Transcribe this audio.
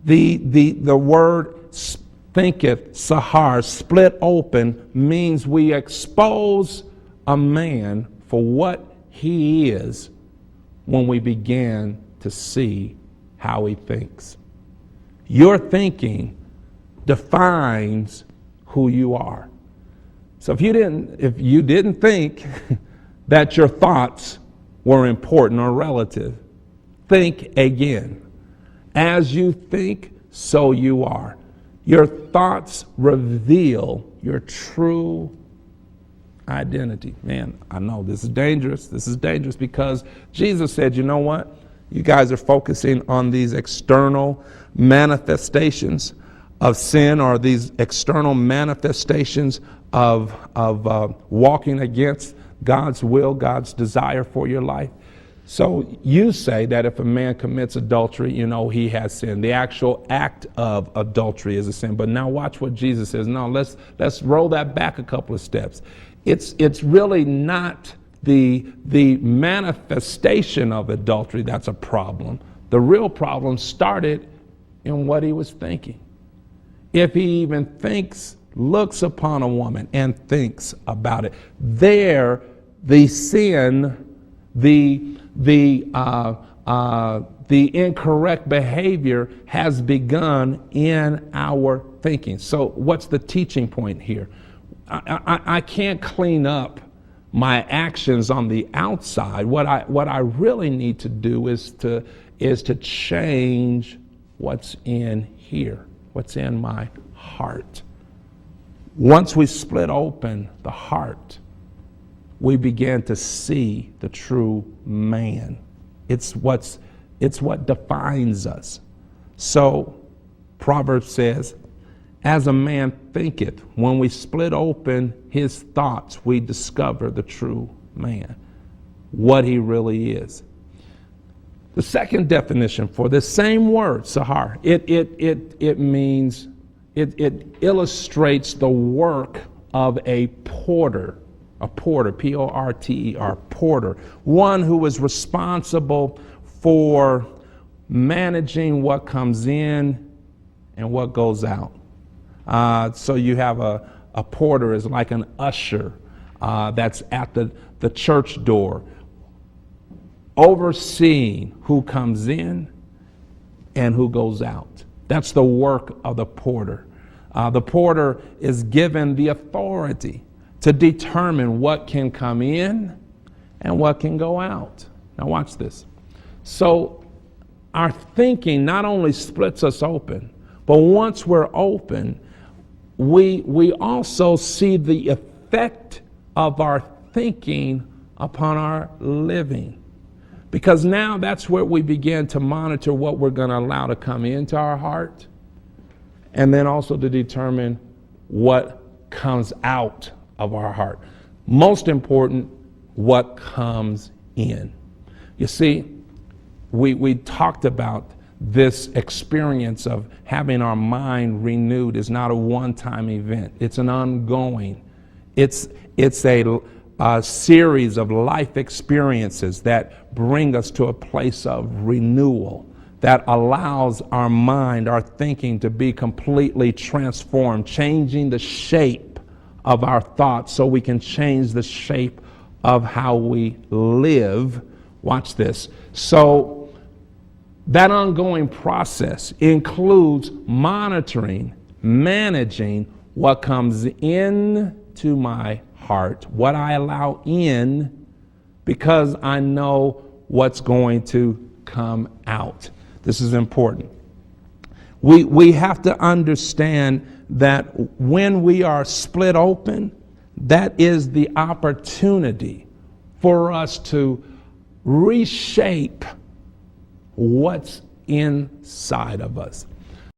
The word thinketh, sahar, split open, means we expose a man for what he is when we begin to see how he thinks. Your thinking defines who you are. So if you didn't think that your thoughts were important or relative, think again. As you think, so you are. Your thoughts reveal your true identity. Man, I know this is dangerous. This is dangerous because Jesus said, you know what? You guys are focusing on these external manifestations of sin, or these external manifestations of walking against God's will, God's desire for your life. So you say that if a man commits adultery, he has sinned. The actual act of adultery is a sin. But now watch what Jesus says. No, let's roll that back a couple of steps. It's really not the manifestation of adultery that's a problem. The real problem started in what he was thinking. If he even looks upon a woman and thinks about it, there the sin, the incorrect behavior has begun in our thinking. So what's the teaching point here? I can't clean up my actions on the outside. What I really need to do is to change what's in here, what's in my heart. Once we split open the heart, we begin to see the true man. It's what defines us. So Proverbs says, as a man thinketh, when we split open his thoughts, we discover the true man, what he really is. The second definition for this same word, sahar, it means, it illustrates the work of a porter, P-O-R-T-E-R, porter, one who is responsible for managing what comes in and what goes out. So you have a porter is like an usher that's at the church door, overseeing who comes in and who goes out. That's the work of the porter. The porter is given the authority to determine what can come in and what can go out. Now watch this. So our thinking not only splits us open, but once we're open, we also see the effect of our thinking upon our living. Because now that's where we begin to monitor what we're going to allow to come into our heart, and then also to determine what comes out of our heart. Most important, what comes in. You see, we talked about this experience of having our mind renewed is not a one-time event. It's an ongoing. It's a series of life experiences that bring us to a place of renewal that allows our mind, our thinking to be completely transformed, changing the shape of our thoughts so we can change the shape of how we live. Watch this. So that ongoing process includes monitoring, managing what comes into my heart, what I allow in, because I know what's going to come out. This is important. We have to understand that when we are split open, that is the opportunity for us to reshape what's inside of us.